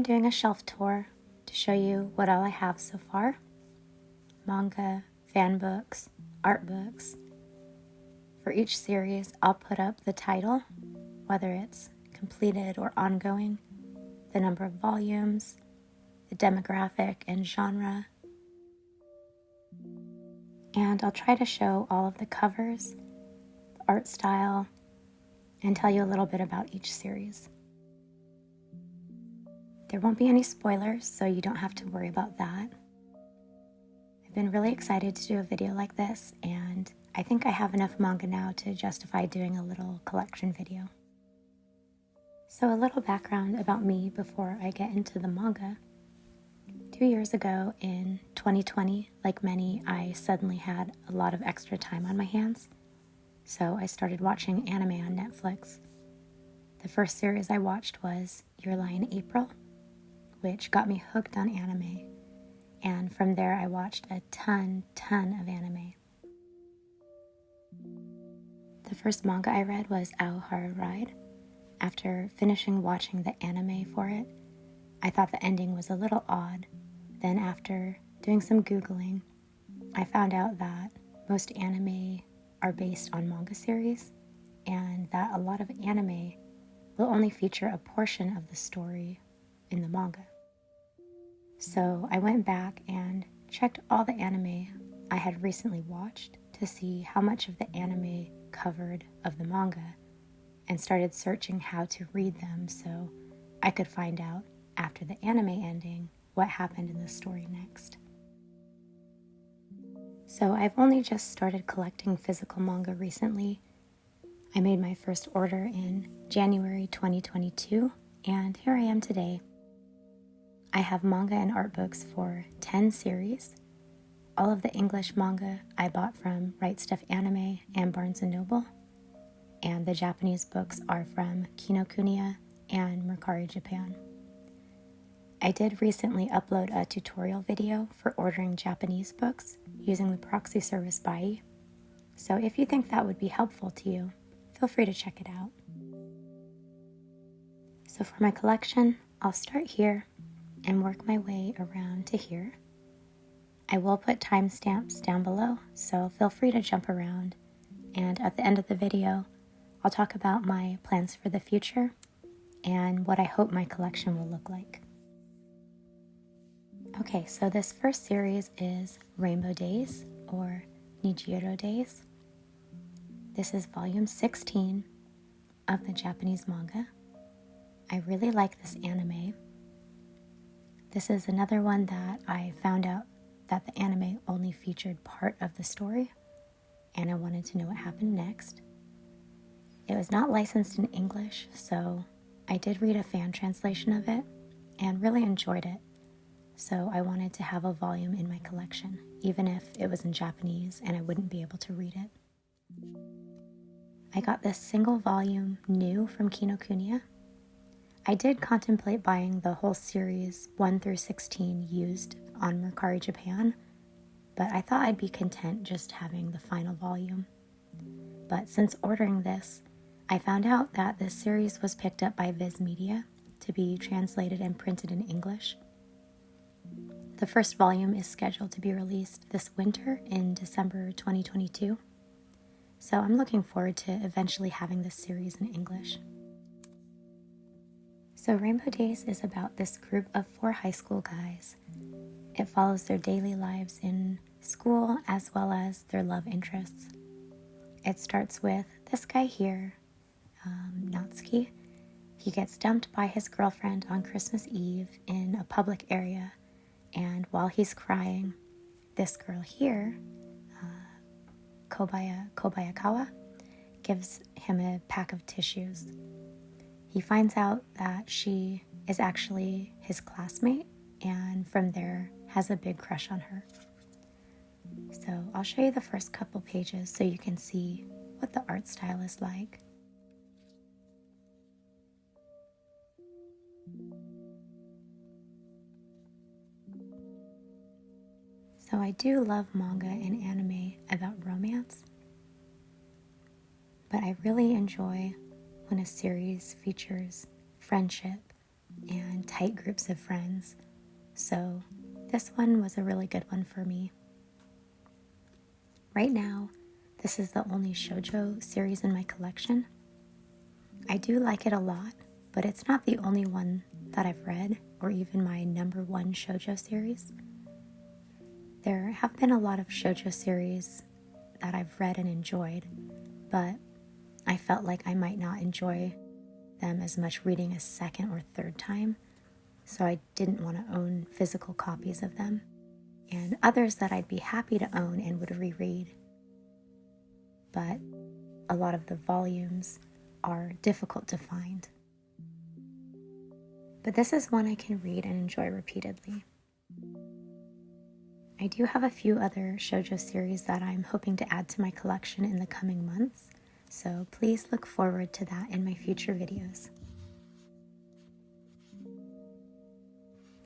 I'm doing a shelf tour to show you what all I have so far. Manga, fan books, art books. For each series, I'll put up the title, whether it's completed or ongoing, the number of volumes, the demographic and genre, and I'll try to show all of the covers, the art style, and tell you a little bit about each series. There won't be any spoilers, so you don't have to worry about that. I've been really excited to do a video like this, and I think I have enough manga now to justify doing a little collection video. So a little background about me before I get into the manga. 2 years ago in 2020, like many, I suddenly had a lot of extra time on my hands. So I started watching anime on Netflix. The first series I watched was Your Lie in April, which got me hooked on anime. And from there I watched a ton of anime. The first manga I read was Aoharu Ride. After finishing watching the anime for it, I thought the ending was a little odd. Then after doing some Googling, I found out that most anime are based on manga series, and that a lot of anime will only feature a portion of the story in the manga. So I went back and checked all the anime I had recently watched to see how much of the anime covered of the manga, and started searching how to read them so I could find out after the anime ending what happened in the story next. So I've only just started collecting physical manga recently. I made my first order in January 2022, and here I am today. I have manga and art books for 10 series. All of the English manga I bought from Right Stuff Anime and Barnes & Noble, and the Japanese books are from Kinokuniya and Mercari Japan. I did recently upload a tutorial video for ordering Japanese books using the proxy service Bai, so if you think that would be helpful to you, feel free to check it out. So for my collection, I'll start here and work my way around to here. I will put timestamps down below, so feel free to jump around, and at the end of the video, I'll talk about my plans for the future and what I hope my collection will look like. Okay, so this first series is Rainbow Days, or Nijiiro Days. This is volume 16 of the Japanese manga. I really like this anime. This is another one that I found out that the anime only featured part of the story, and I wanted to know what happened next. It was not licensed in English, so I did read a fan translation of it and really enjoyed it. So I wanted to have a volume in my collection, even if it was in Japanese and I wouldn't be able to read it. I got this single volume new from Kinokuniya. I did contemplate buying the whole series 1 through 16 used on Mercari Japan, but I thought I'd be content just having the final volume. But since ordering this, I found out that this series was picked up by Viz Media to be translated and printed in English. The first volume is scheduled to be released this winter in December 2022, so I'm looking forward to eventually having this series in English. So Rainbow Days is about this group of 4 high school guys. It follows their daily lives in school as well as their love interests. It starts with this guy here, Natsuki. He gets dumped by his girlfriend on Christmas Eve in a public area, and while he's crying, this girl here, Kobayakawa, gives him a pack of tissues. He finds out that she is actually his classmate, and from there has a big crush on her. So I'll show you the first couple pages so you can see what the art style is like. So I do love manga and anime about romance, but I really enjoy when a series features friendship and tight groups of friends. So this one was a really good one for me. Right now, this is the only shoujo series in my collection. I do like it a lot, but it's not the only one that I've read, or even my number one shoujo series. There have been a lot of shoujo series that I've read and enjoyed, but I felt like I might not enjoy them as much reading a second or third time, so I didn't want to own physical copies of them, and others that I'd be happy to own and would reread. But a lot of the volumes are difficult to find. But this is one I can read and enjoy repeatedly. I do have a few other shoujo series that I'm hoping to add to my collection in the coming months, so please look forward to that in my future videos.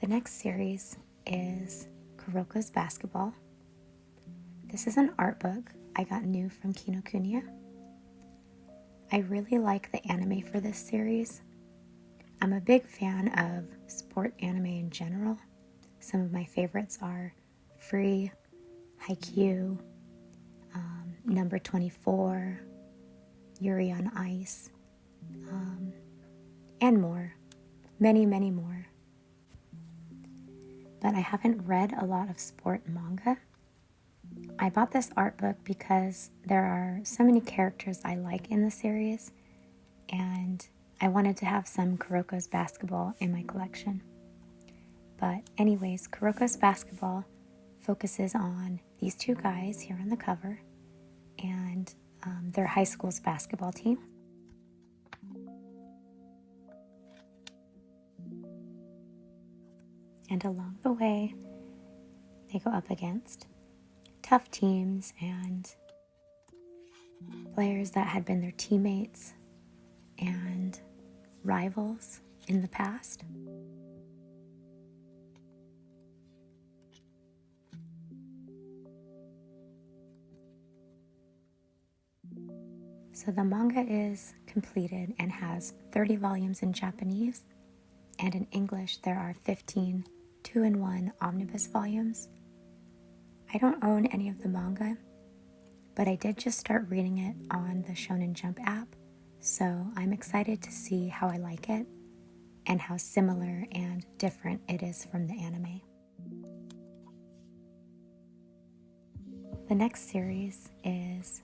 The next series is Kuroko's Basketball. This is an art book I got new from Kinokuniya. I really like the anime for this series. I'm a big fan of sport anime in general. Some of my favorites are Free, Haikyuu, Number 24, Yuri on Ice, and more. Many, many more. But I haven't read a lot of sport manga. I bought this art book because there are so many characters I like in the series, and I wanted to have some Kuroko's Basketball in my collection. But anyways, Kuroko's Basketball focuses on these two guys here on the cover and their high school's basketball team. And along the way, they go up against tough teams and players that had been their teammates and rivals in the past. So the manga is completed and has 30 volumes in Japanese, and in English there are 15 2-in-1 omnibus volumes. I don't own any of the manga, but I did just start reading it on the Shonen Jump app, so I'm excited to see how I like it and how similar and different it is from the anime. The next series is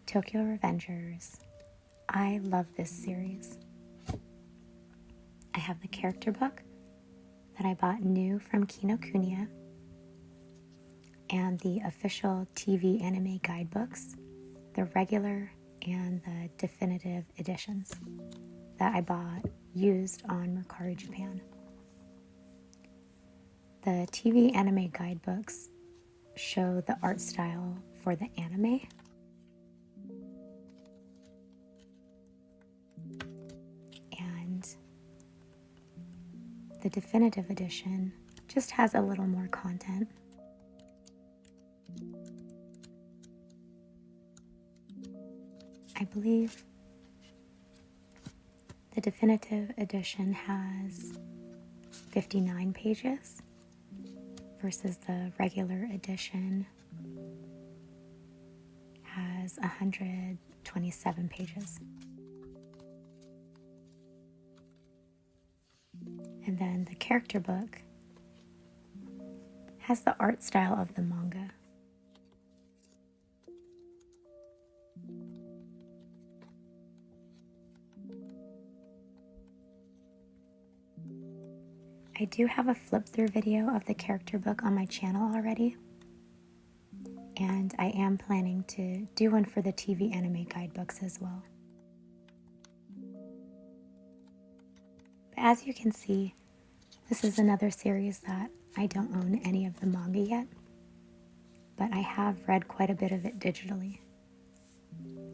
Tokyo Revengers. I love this series. I have the character book that I bought new from Kinokuniya and the official TV anime guidebooks, the regular and the definitive editions that I bought used on Mercari Japan. The TV anime guidebooks show the art style for the anime, and the definitive edition just has a little more content. I believe the definitive edition has 59 pages versus the regular edition has 127 pages. And then the character book has the art style of the manga. I do have a flip-through video of the character book on my channel already, and I am planning to do one for the TV anime guidebooks as well. But as you can see, this is another series that I don't own any of the manga yet, but I have read quite a bit of it digitally.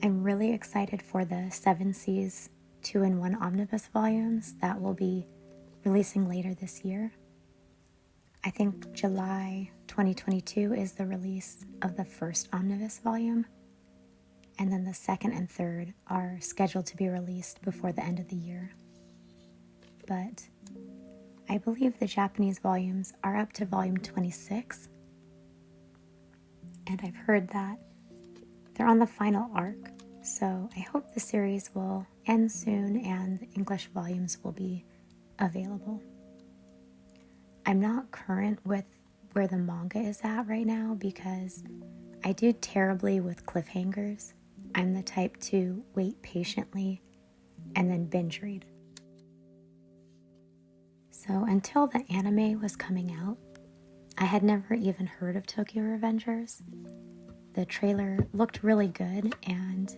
I'm really excited for the 7 Seas 2-in-1 omnibus volumes that will be releasing later this year. I think July 2022 is the release of the first omnibus volume, and then the second and third are scheduled to be released before the end of the year. But I believe the Japanese volumes are up to volume 26, and I've heard that they're on the final arc, so I hope the series will end soon and the English volumes will be available. I'm not current with where the manga is at right now because I do terribly with cliffhangers. I'm the type to wait patiently and then binge read. So until the anime was coming out, I had never even heard of Tokyo Revengers. The trailer looked really good and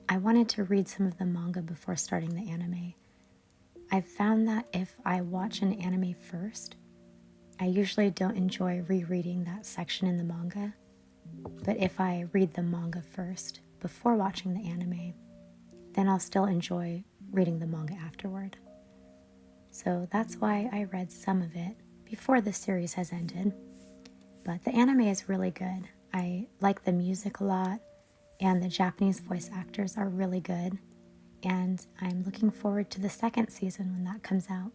I wanted to read some of the manga before starting the anime. I've found that if I watch an anime first, I usually don't enjoy rereading that section in the manga. But if I read the manga first before watching the anime, then I'll still enjoy reading the manga afterward. So that's why I read some of it before the series has ended. But the anime is really good. I like the music a lot, and the Japanese voice actors are really good. And I'm looking forward to the second season when that comes out.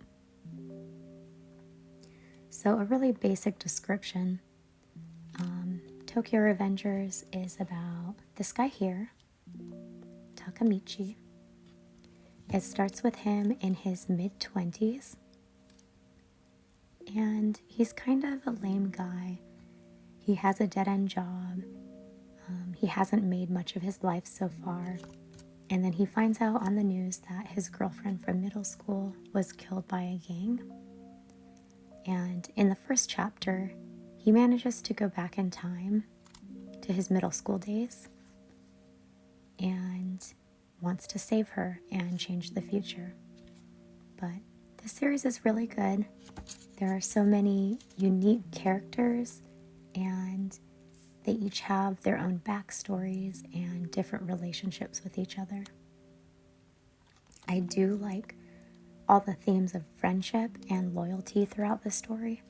So a really basic description. Tokyo Revengers is about this guy here, Takamichi. It starts with him in his mid-20s, and he's kind of a lame guy. He has a dead-end job. He hasn't made much of his life so far, and then he finds out on the news that his girlfriend from middle school was killed by a gang. And in the first chapter, he manages to go back in time to his middle school days and wants to save her and change the future. But the series is really good. There are so many unique characters and they each have their own backstories and different relationships with each other. I do like all the themes of friendship and loyalty throughout the story.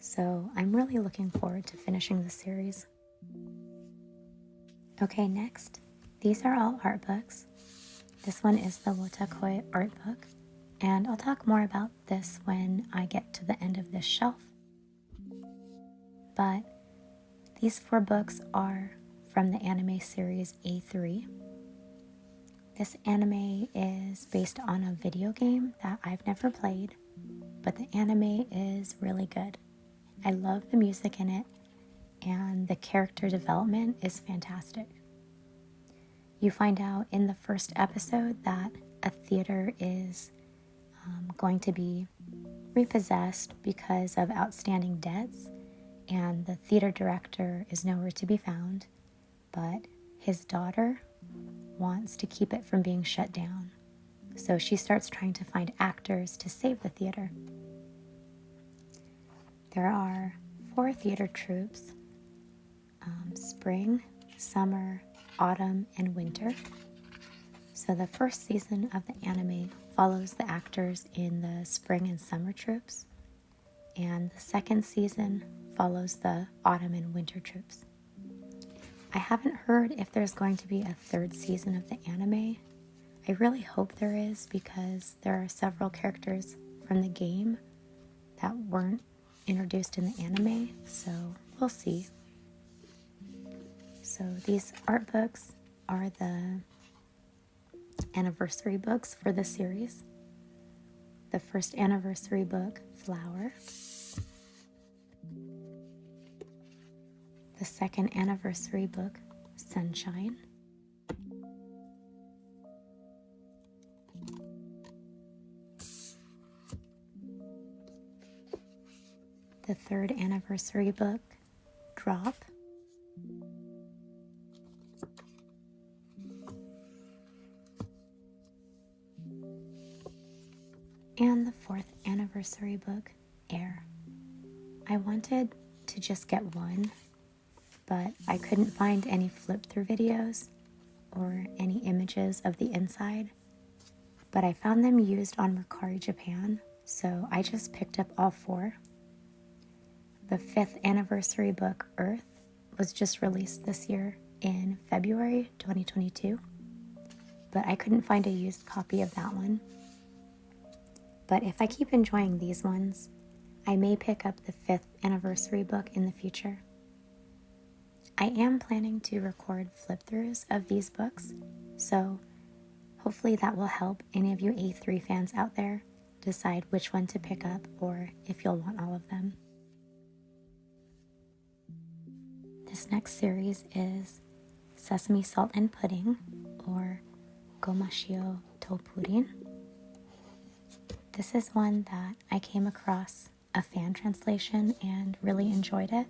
So I'm really looking forward to finishing the series. Okay, next. These are all art books. This one is the Wotakoi art book, and I'll talk more about this when I get to the end of this shelf. But these 4 books are from the anime series A3. This anime is based on a video game that I've never played, but the anime is really good. I love the music in it, and the character development is fantastic. You find out in the first episode that a theater is going to be repossessed because of outstanding debts, and the theater director is nowhere to be found, but his daughter wants to keep it from being shut down. So she starts trying to find actors to save the theater. There are 4 theater troupes, spring, summer, autumn, and winter. So the first season of the anime follows the actors in the spring and summer troupes, and the second season follows the autumn and winter troupes. I haven't heard if there's going to be a 3rd season of the anime. I really hope there is because there are several characters from the game that weren't introduced in the anime, so we'll see. So these art books are the anniversary books for the series. The first anniversary book, Flower. The second anniversary book, Sunshine. The third anniversary book, Drop. And the 4th anniversary book, Air. I wanted to just get one, but I couldn't find any flip-through videos or any images of the inside. But I found them used on Mercari Japan, so I just picked up all 4. The 5th anniversary book, Earth, was just released this year in February 2022, but I couldn't find a used copy of that one. But if I keep enjoying these ones, I may pick up the 5th anniversary book in the future. I am planning to record flip-throughs of these books, so hopefully that will help any of you A3 fans out there decide which one to pick up or if you'll want all of them. This next series is Sesame Salt and Pudding, or Gomashio to Purin. This is one that I came across a fan translation and really enjoyed it,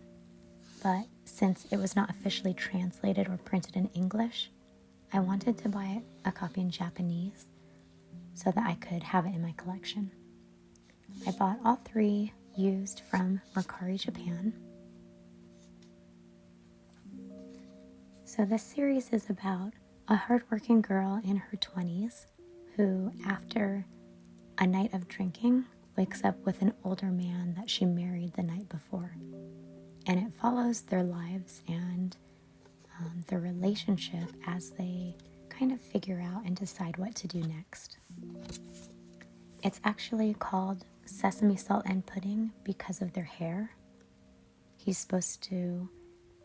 but since it was not officially translated or printed in English, I wanted to buy a copy in Japanese so that I could have it in my collection. I bought all 3 used from Mercari, Japan. So this series is about a hardworking girl in her 20s who, after a night of drinking, wakes up with an older man that she married the night before. And it follows their lives and their relationship as they kind of figure out and decide what to do next. It's actually called Sesame Salt and Pudding because of their hair. He's supposed to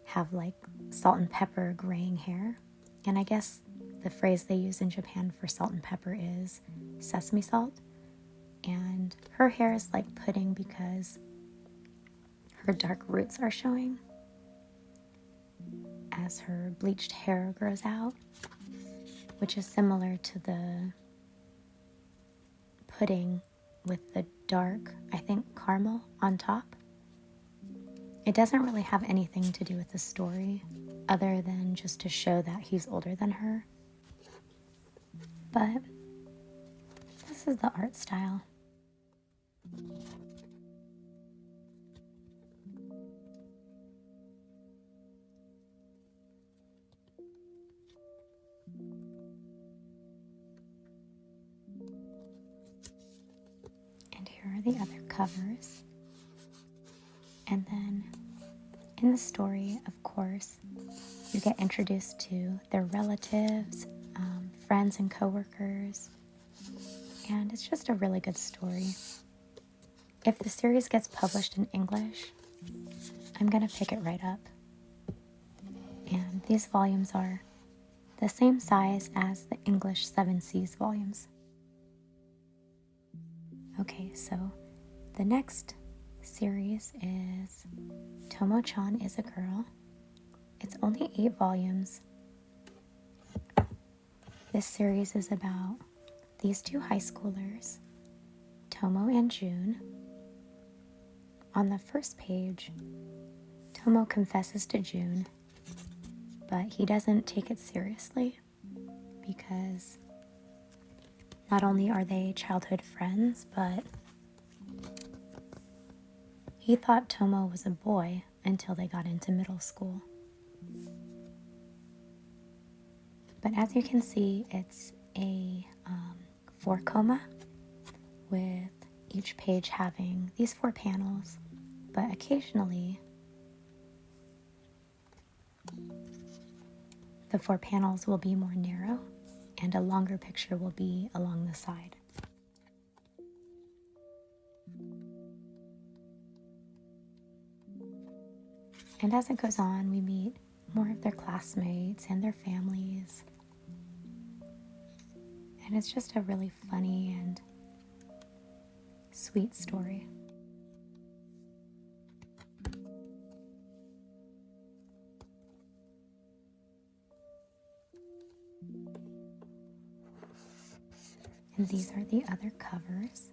have like salt and pepper graying hair. And I guess the phrase they use in Japan for salt and pepper is sesame salt. And her hair is like pudding because her dark roots are showing as her bleached hair grows out, which is similar to the pudding with the dark, I think, caramel on top. It doesn't really have anything to do with the story other than just to show that he's older than her. But this is the art style. And here are the other covers. And then in the story, of course, you get introduced to their relatives, friends and coworkers, and it's just a really good story. If the series gets published in English, I'm gonna pick it right up. And these volumes are the same size as the English 7 Seas volumes. Okay, so the next series is Tomo-chan is a Girl. It's only 8 volumes. This series is about these 2 high schoolers, Tomo and June. On the first page, Tomo confesses to June, but he doesn't take it seriously because not only are they childhood friends, but he thought Tomo was a boy until they got into middle school. But as you can see, it's a 4-koma with each page having these 4 panels, but occasionally the 4 panels will be more narrow and a longer picture will be along the side. And as it goes on, we meet more of their classmates and their families. And it's just a really funny and sweet story. And these are the other covers.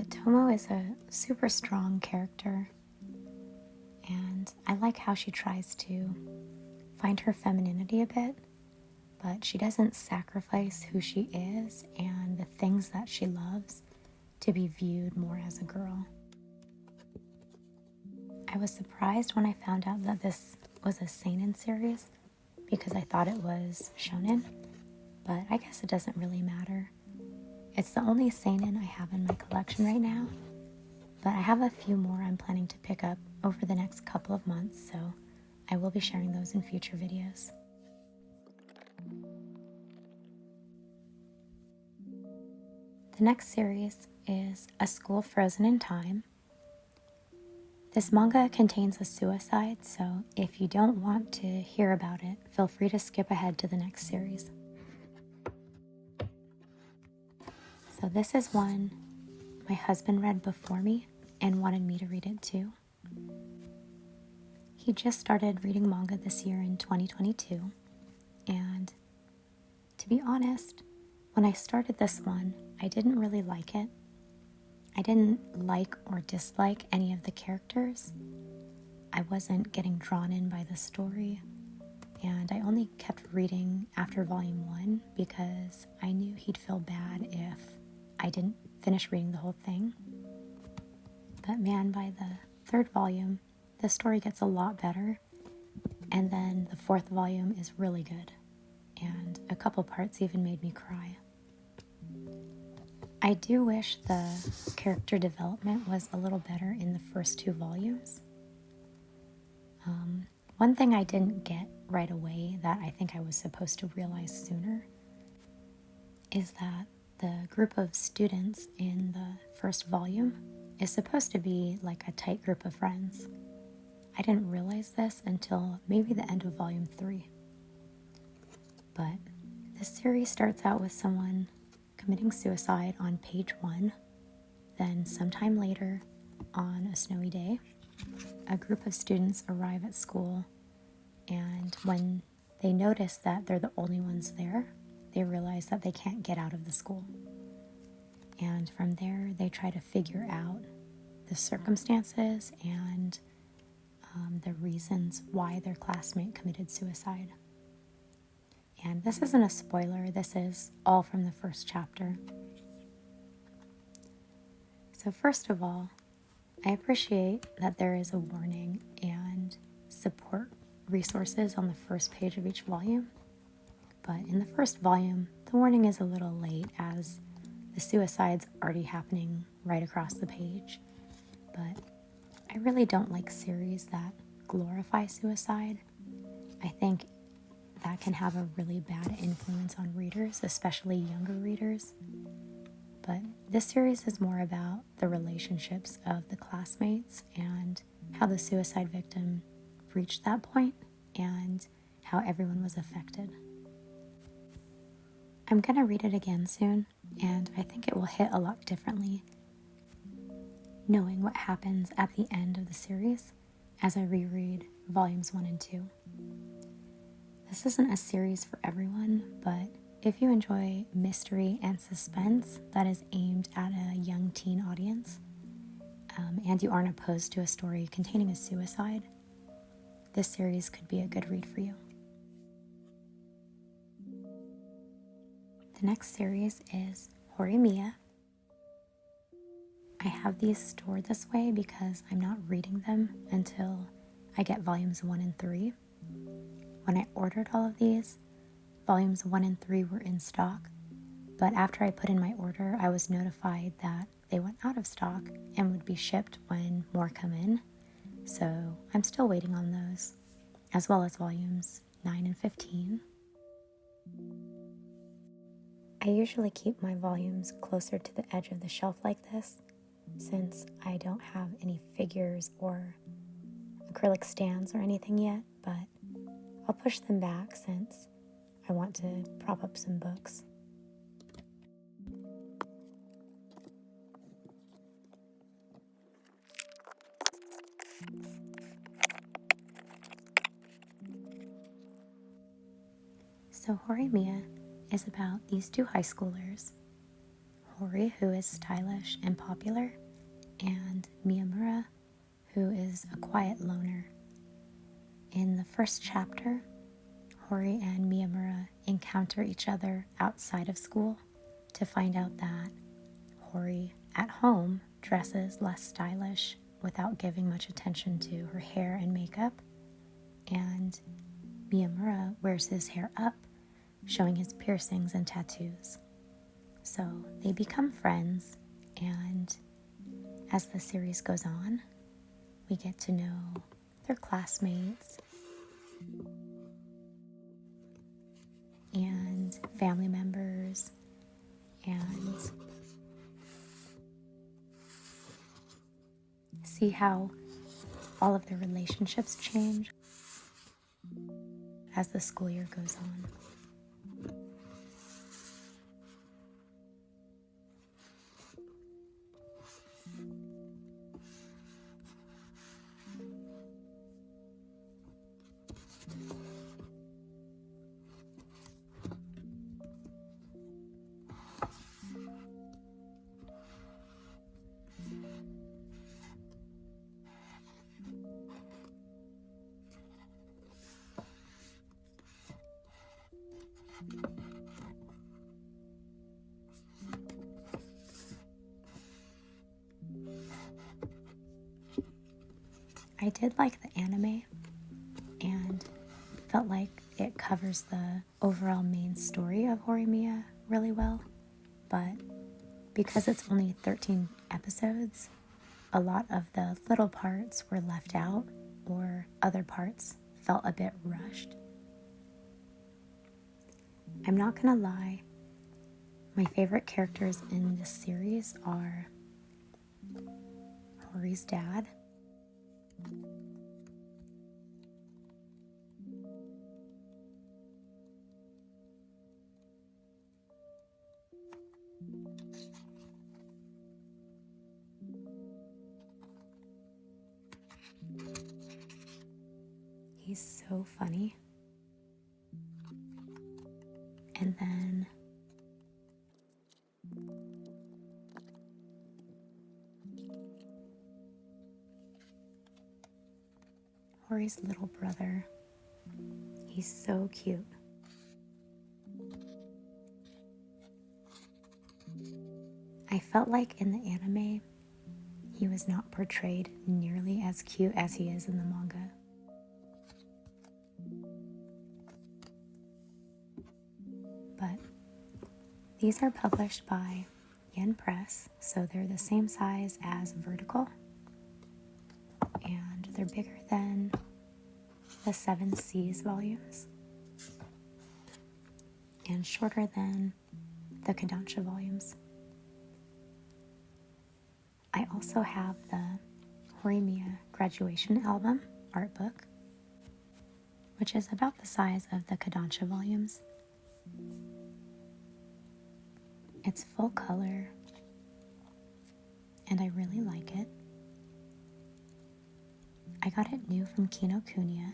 Tomo is a super strong character, and I like how she tries to find her femininity a bit, but she doesn't sacrifice who she is and the things that she loves to be viewed more as a girl. I was surprised when I found out that this was a seinen series because I thought it was shonen, but I guess it doesn't really matter. It's the only seinen I have in my collection right now, but I have a few more I'm planning to pick up over the next couple of months, so I will be sharing those in future videos. The next series is A School Frozen in Time. This manga contains a suicide, so if you don't want to hear about it, feel free to skip ahead to the next series. So this is one my husband read before me and wanted me to read it too. He just started reading manga this year in 2022, and to be honest, when I started this one, I didn't really like it. I didn't like or dislike any of the characters. I wasn't getting drawn in by the story, and I only kept reading after volume 1 because I knew he'd feel bad if I didn't finish reading the whole thing. But man, by the 3rd volume, the story gets a lot better, and then the 4th volume is really good, and a couple parts even made me cry. I do wish the character development was a little better in the first 2 volumes. One thing I didn't get right away that I think I was supposed to realize sooner is that the group of students in the first volume is supposed to be like a tight group of friends. I didn't realize this until maybe the end of volume 3. But this series starts out with someone committing suicide on page 1. Then sometime later, on a snowy day, a group of students arrive at school, and when they notice that they're the only ones there, they realize that they can't get out of the school. And from there, they try to figure out the circumstances and the reasons why their classmate committed suicide. And this isn't a spoiler, this is all from the first chapter. So first of all, I appreciate that there is a warning and support resources on the first page of each volume. But in the first volume, the warning is a little late as the suicide's already happening right across the page. But I really don't like series that glorify suicide. I think that can have a really bad influence on readers, especially younger readers. But this series is more about the relationships of the classmates and how the suicide victim reached that point and how everyone was affected. I'm going to read it again soon, and I think it will hit a lot differently knowing what happens at the end of the series as I reread volumes 1 and 2. This isn't a series for everyone, but if you enjoy mystery and suspense that is aimed at a young teen audience, and you aren't opposed to a story containing a suicide, this series could be a good read for you. The next series is Horimiya. I have these stored this way because I'm not reading them until I get volumes 1 and 3. When I ordered all of these, volumes 1 and 3 were in stock, but after I put in my order, I was notified that they went out of stock and would be shipped when more come in, so I'm still waiting on those, as well as volumes 9 and 15. I usually keep my volumes closer to the edge of the shelf like this, since I don't have any figures or acrylic stands or anything yet, but I'll push them back since I want to prop up some books. So Horimiya is about these 2 high schoolers. Hori, who is stylish and popular, and Miyamura, who is a quiet loner. In the first chapter, Hori and Miyamura encounter each other outside of school to find out that Hori at home dresses less stylish without giving much attention to her hair and makeup, and Miyamura wears his hair up, showing his piercings and tattoos. So they become friends, and as the series goes on, we get to know their classmates and family members and see how all of the relationships change as the school year goes on. I did like the anime and felt like it covers the overall main story of Horimiya really well, but because it's only 13 episodes, a lot of the little parts were left out or other parts felt a bit rushed. I'm not gonna lie, my favorite characters in this series are Hori's dad, he's so funny, and then Hori's little brother, he's so cute. I felt like in the anime, he was not portrayed nearly as cute as he is in the manga. But these are published by Yen Press, so they're the same size as Vertical, and they're bigger than the Seven Seas volumes, and shorter than the Kodansha volumes. I also have the Horimiya graduation album art book, which is about the size of the Kodansha volumes. It's full color, and I really like it. I got it new from Kinokuniya.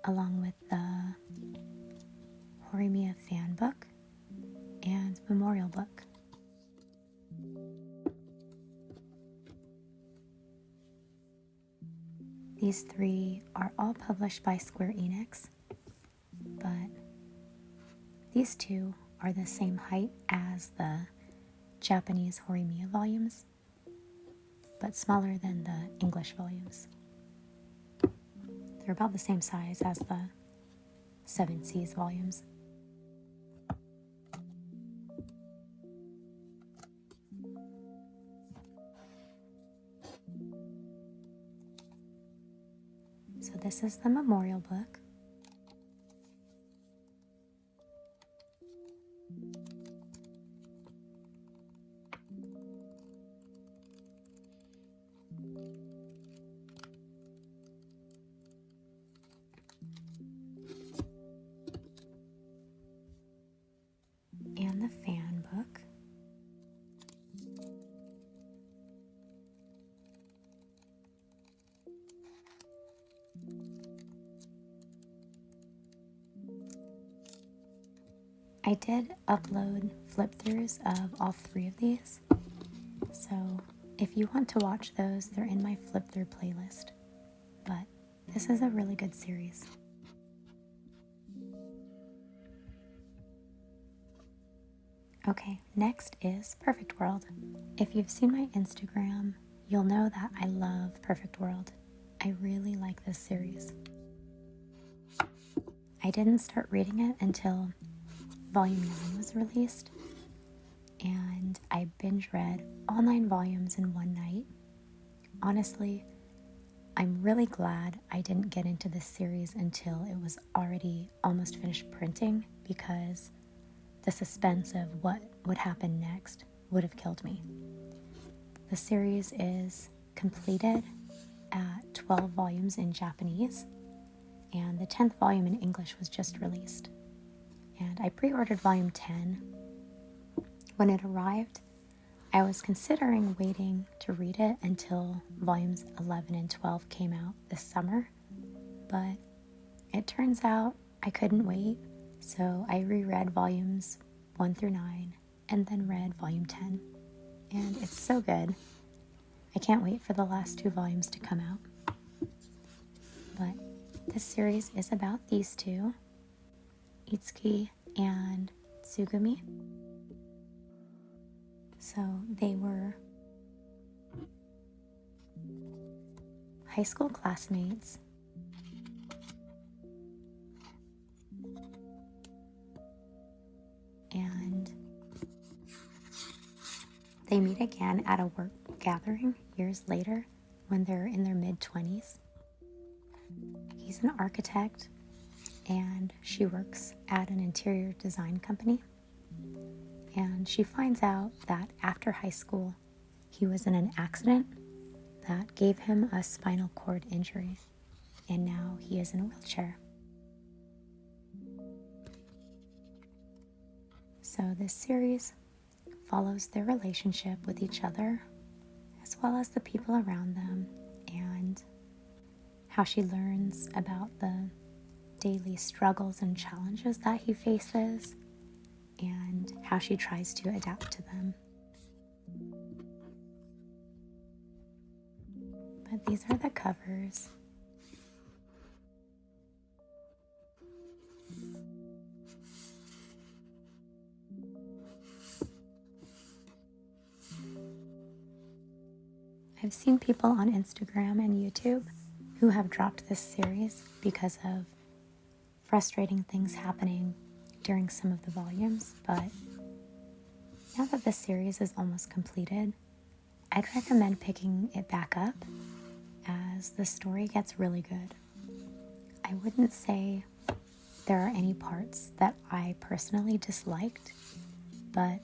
Along with the Horimiya fan book and memorial book. These three are all published by Square Enix, but these two are the same height as the Japanese Horimiya volumes, but smaller than the English volumes. They're about the same size as the Seven Seas volumes. So this is the memorial book. And the fan book. I did upload flip-throughs of all 3 of these, so if you want to watch those, they're in my flip-through playlist. But this is a really good series. Okay, next is Perfect World. If you've seen my Instagram, you'll know that I love Perfect World. I really like this series. I didn't start reading it until Volume 9 was released, and I binge read all 9 volumes in one night. Honestly, I'm really glad I didn't get into this series until it was already almost finished printing, because the suspense of what would happen next would have killed me. The series is completed at 12 volumes in Japanese, and the 10th volume in English was just released. And I pre-ordered volume 10. When it arrived, I was considering waiting to read it until volumes 11 and 12 came out this summer, but it turns out I couldn't wait. So I reread volumes 1 through 9 and then read volume 10. And it's so good. I can't wait for the last 2 volumes to come out. But this series is about these two, Itsuki and Tsugumi. So they were high school classmates. And they meet again at a work gathering years later when they're in their mid-20s. He's an architect and she works at an interior design company. And she finds out that after high school, he was in an accident that gave him a spinal cord injury, and now he is in a wheelchair. So this series follows their relationship with each other, as well as the people around them, and how she learns about the daily struggles and challenges that he faces, and how she tries to adapt to them. But these are the covers. I've seen people on Instagram and YouTube who have dropped this series because of frustrating things happening during some of the volumes, but now that this series is almost completed, I'd recommend picking it back up as the story gets really good. I wouldn't say there are any parts that I personally disliked, but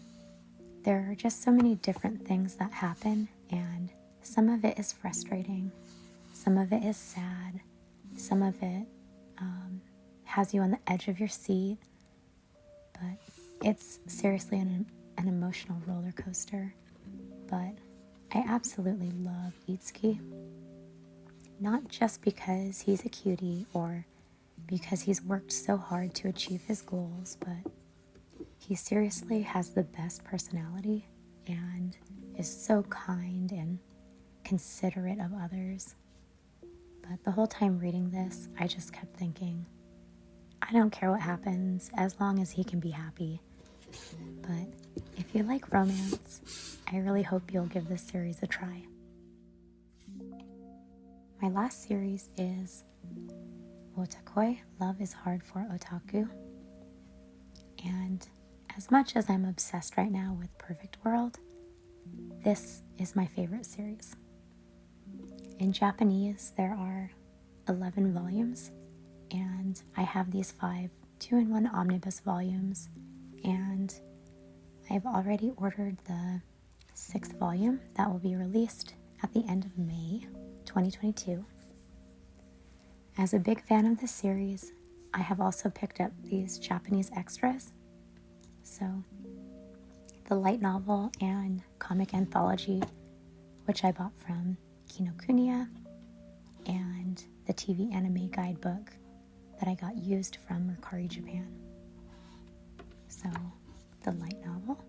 there are just so many different things that happen, and some of it is frustrating, some of it is sad, some of it has you on the edge of your seat, but it's seriously an emotional roller coaster. But I absolutely love Itsuki, not just because he's a cutie or because he's worked so hard to achieve his goals, but he seriously has the best personality and is so kind and considerate of others. But the whole time reading this, I just kept thinking, I don't care what happens as long as he can be happy. But if you like romance, I really hope you'll give this series a try. My last series is Wotakoi, Love is Hard for Otaku. And as much as I'm obsessed right now with Perfect World, this is my favorite series. In Japanese, there are 11 volumes, and I have these 5 2-in-1 omnibus volumes, and I've already ordered the 6th volume that will be released at the end of May 2022. As a big fan of the series, I have also picked up these Japanese extras. So the light novel and comic anthology, which I bought from Kinokuniya, and the TV anime guidebook that I got used from Mercari Japan. So the light novel.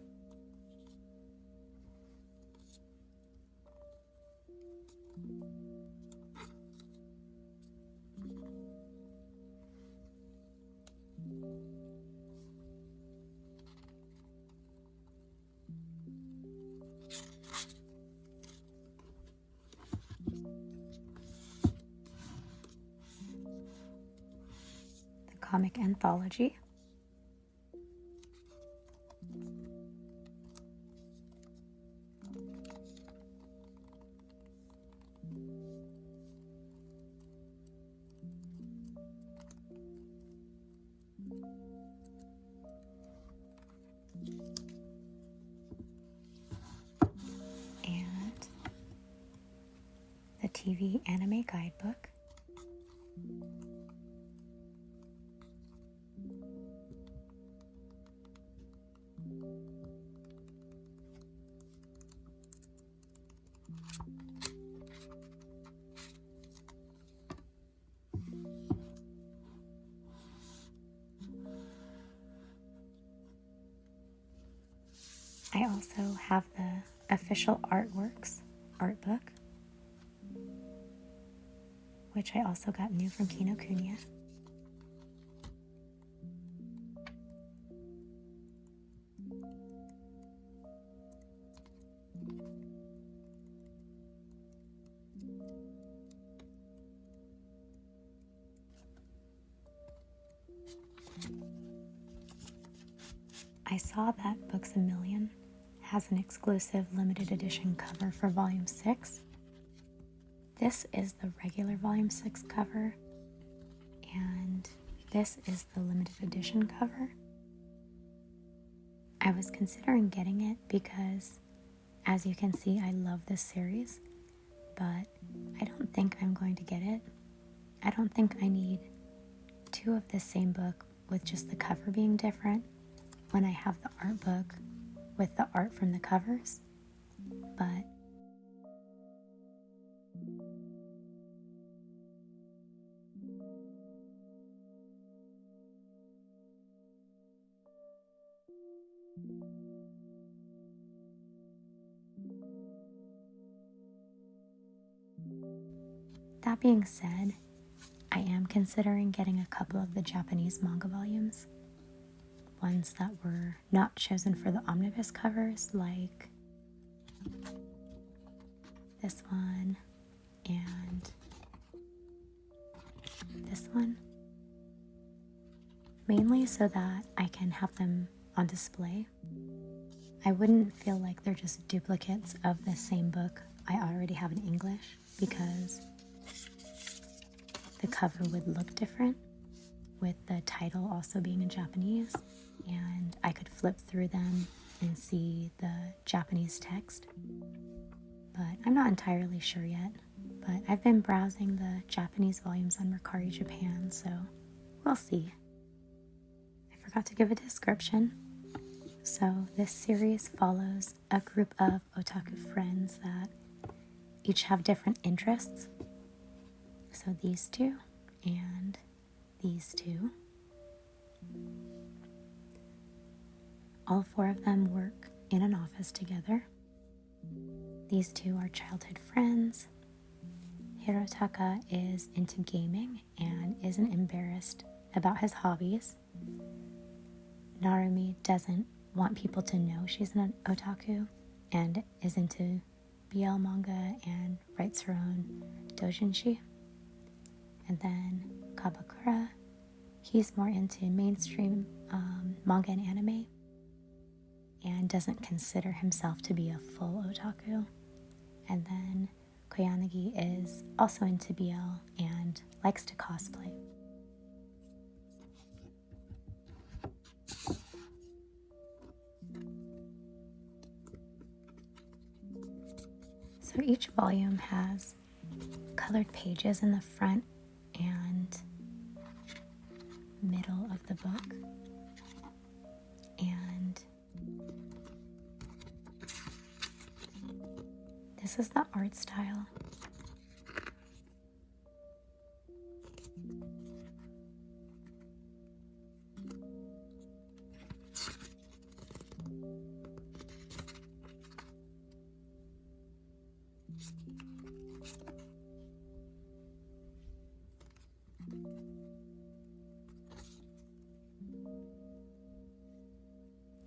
The comic anthology. And the TV anime guidebook. I also have the official artworks art book, which I also got new from Kinokuniya. I saw that Books A Million has an exclusive limited edition cover for Volume 6. This is the regular Volume 6 cover, and this is the limited edition cover. I was considering getting it because, as you can see, I love this series, but I don't think I'm going to get it. I don't think I need two of the same book with just the cover being different when I have the art book with the art from the covers, but that being said, I am considering getting a couple of the Japanese manga volumes. Ones that were not chosen for the omnibus covers, like this one and this one. Mainly so that I can have them on display. I wouldn't feel like they're just duplicates of the same book I already have in English, because the cover would look different with the title also being in Japanese, and I could flip through them and see the Japanese text. But I'm not entirely sure yet. But I've been browsing the Japanese volumes on Mercari Japan, so we'll see. I forgot to give a description. So this series follows a group of otaku friends that each have different interests. So these two and these two. All four of them work in an office together. These two are childhood friends. Hirotaka is into gaming and isn't embarrassed about his hobbies. Narumi doesn't want people to know she's an otaku and is into BL manga and writes her own doujinshi. And then Kabakura, he's more into mainstream manga and anime and doesn't consider himself to be a full otaku. And then Koyanagi is also into BL and likes to cosplay. So each volume has colored pages in the front and middle of the book. And this is the art style.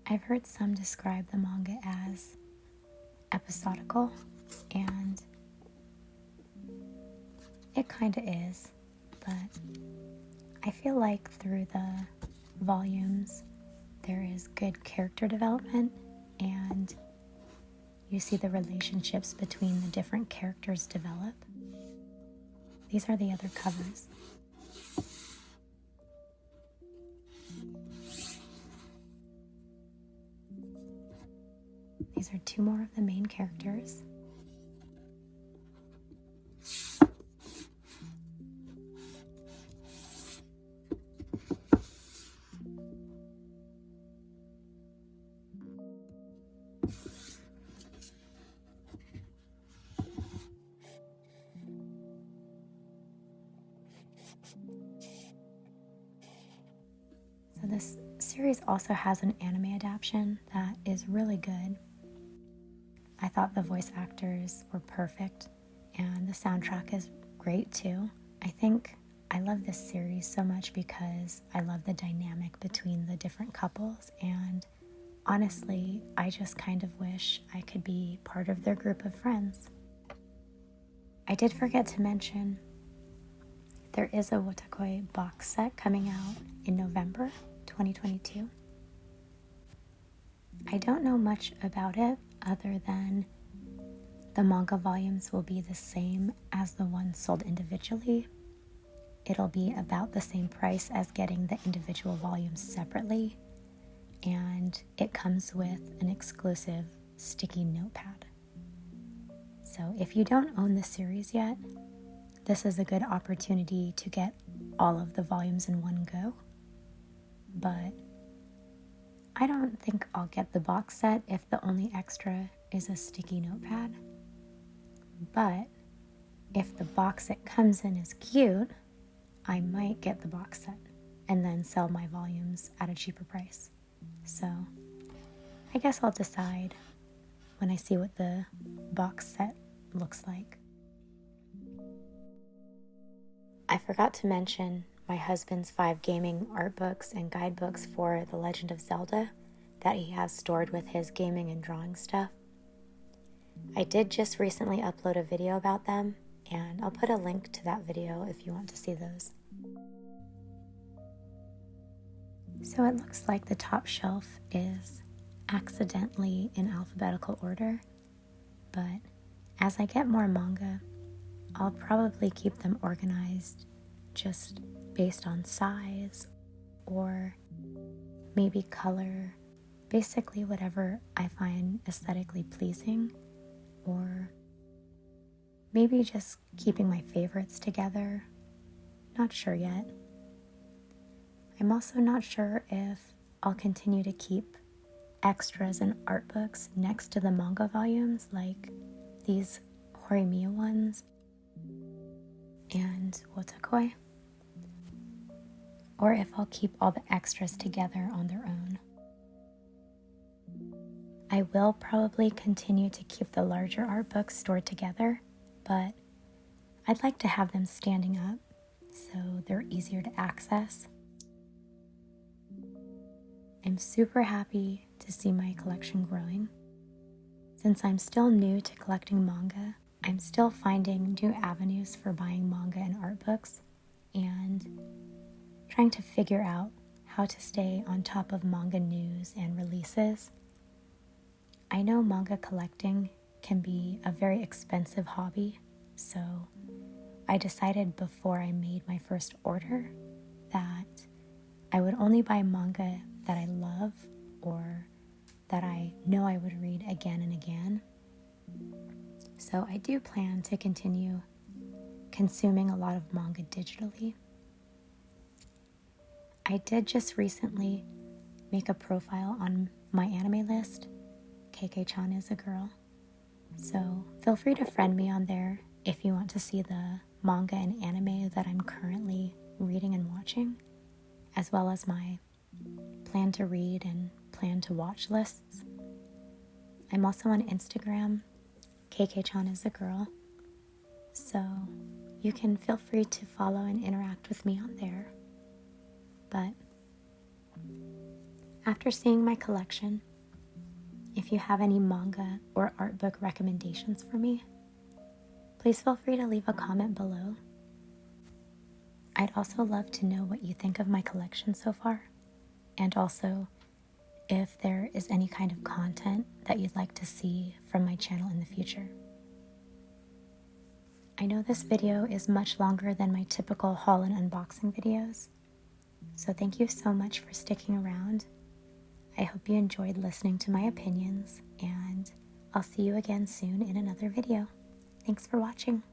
I've heard some describe the manga as episodical, and it kind of is, but I feel like through the volumes there is good character development, and you see the relationships between the different characters develop. These are the other covers. These are two more of the main characters. So this series also has an anime adaptation that is really good. I thought the voice actors were perfect, and the soundtrack is great too. I think I love this series so much because I love the dynamic between the different couples, and honestly, I just kind of wish I could be part of their group of friends. I did forget to mention there is a Wotakoi box set coming out in November 2022. I don't know much about it other than the manga volumes will be the same as the ones sold individually. It'll be about the same price as getting the individual volumes separately, and it comes with an exclusive sticky notepad. So if you don't own the series yet, this is a good opportunity to get all of the volumes in one go. But I don't think I'll get the box set if the only extra is a sticky notepad. But if the box it comes in is cute, I might get the box set and then sell my volumes at a cheaper price. So I guess I'll decide when I see what the box set looks like. I forgot to mention my husband's 5 gaming art books and guidebooks for The Legend of Zelda that he has stored with his gaming and drawing stuff. I did just recently upload a video about them, and I'll put a link to that video if you want to see those. So it looks like the top shelf is accidentally in alphabetical order, but as I get more manga, I'll probably keep them organized just based on size or maybe color, basically whatever I find aesthetically pleasing, or maybe just keeping my favorites together. Not sure yet. I'm also not sure if I'll continue to keep extras and art books next to the manga volumes, like these Horimiya ones and Wotakoi, or if I'll keep all the extras together on their own. I will probably continue to keep the larger art books stored together, but I'd like to have them standing up so they're easier to access. I'm super happy to see my collection growing. Since I'm still new to collecting manga, I'm still finding new avenues for buying manga and art books and trying to figure out how to stay on top of manga news and releases. I know manga collecting can be a very expensive hobby, so I decided before I made my first order that I would only buy manga that I love or that I know I would read again and again. So I do plan to continue consuming a lot of manga digitally. I did just recently make a profile on my anime list. Tomo-chan is a girl. So feel free to friend me on there if you want to see the manga and anime that I'm currently reading and watching, as well as my plan to read and plan to watch lists. I'm also on Instagram. Tomo-chan is a girl. So you can feel free to follow and interact with me on there. But After seeing my collection, if you have any manga or art book recommendations for me, please feel free to leave a comment below. I'd also love to know what you think of my collection so far, and also if there is any kind of content that you'd like to see from my channel in the future. I know this video is much longer than my typical haul and unboxing videos, so thank you so much for sticking around. I hope you enjoyed listening to my opinions, and I'll see you again soon in another video. Thanks for watching.